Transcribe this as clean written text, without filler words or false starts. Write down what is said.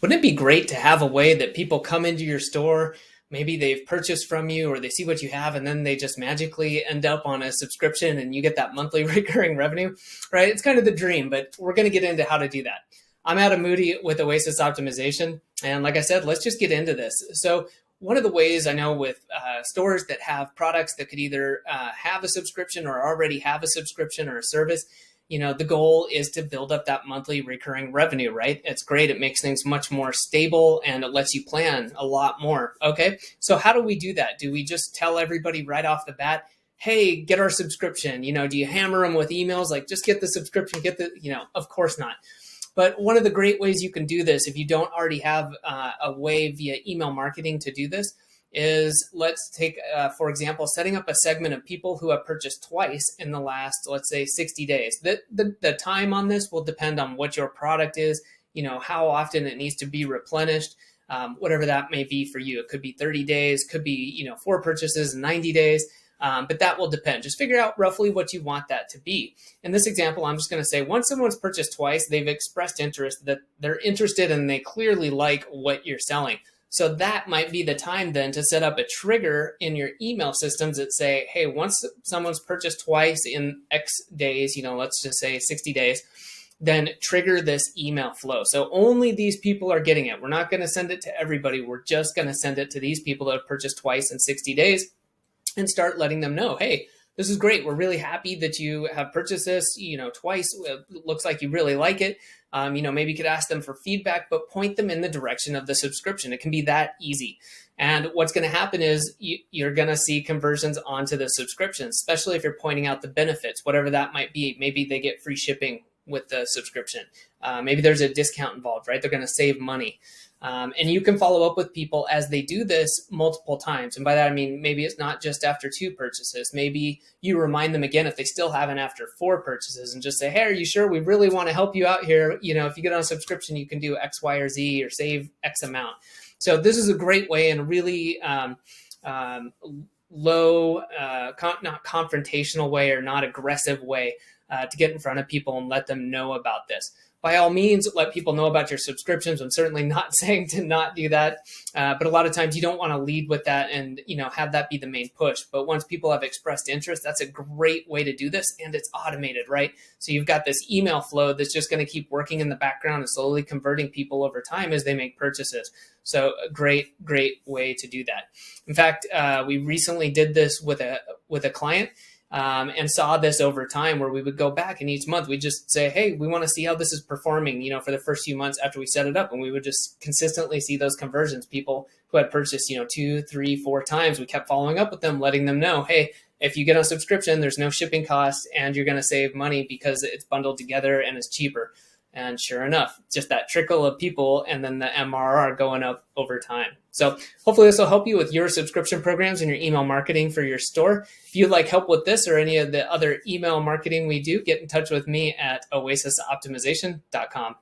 Wouldn't it be great to have a way that people come into your store, maybe they've purchased from you or they see what you have and then they just magically end up on a subscription and you get that monthly recurring revenue, right? It's kind of the dream, but we're going to get into how to do that. I'm Adam Moody with Oasis Optimization. And like I said, let's just get into this. So one of the ways I know with stores that have products that could either have a subscription or already have a subscription or a service, the goal is to build up that monthly recurring revenue, right? It's great. It makes things much more stable and it lets you plan a lot more. Okay. So how do we do that? Do we just tell everybody right off the bat, hey, get our subscription? Do you hammer them with emails? Like, just get the subscription, of course not. But one of the great ways you can do this, if you don't already have a way via email marketing to do this, is let's take, for example, setting up a segment of people who have purchased twice in the last, let's say, 60 days. The time on this will depend on what your product is, how often it needs to be replenished, whatever that may be for you. It could be 30 days, could be, 4 purchases in 90 days. But that will depend. Just figure out roughly what you want that to be. In this example, I'm just going to say once someone's purchased twice, they've expressed interest, that they're interested and they clearly like what you're selling. So that might be the time then to set up a trigger in your email systems that say, hey, once someone's purchased twice in X days, let's just say 60 days, then trigger this email flow. So only these people are getting it. We're not going to send it to everybody. We're just going to send it to these people that have purchased twice in 60 days. And start letting them know, hey, this is great. We're really happy that you have purchased this, twice. It looks like you really like it. Maybe you could ask them for feedback, but point them in the direction of the subscription. It can be that easy. And what's going to happen is you're going to see conversions onto the subscription, especially if you're pointing out the benefits, whatever that might be. Maybe they get free shipping with the subscription. Maybe there's a discount involved, right? They're going to save money. And you can follow up with people as they do this multiple times. And by that, I mean, maybe it's not just after 2 purchases. Maybe you remind them again if they still haven't after 4 purchases and just say, hey, are you sure? We really want to help you out here. If you get on a subscription, you can do X, Y, or Z or save X amount. So this is a great way and a really low, not confrontational way or not aggressive way to get in front of people and let them know about this. By all means, let people know about your subscriptions. I'm certainly not saying to not do that. But a lot of times you don't want to lead with that and, have that be the main push. But once people have expressed interest, that's a great way to do this. And it's automated, right? So you've got this email flow that's just going to keep working in the background and slowly converting people over time as they make purchases. So a great way to do that. In fact, we recently did this with a client. And saw this over time where we would go back and each month we'd just say, hey, we want to see how this is performing, for the first few months after we set it up. And we would just consistently see those conversions. People who had purchased, 2, 3, 4 times, we kept following up with them, letting them know, hey, if you get a subscription, there's no shipping costs and you're going to save money because it's bundled together and it's cheaper. And sure enough, just that trickle of people and then the MRR going up over time. So hopefully this will help you with your subscription programs and your email marketing for your store. If you'd like help with this or any of the other email marketing we do, get in touch with me at oasisoptimization.com.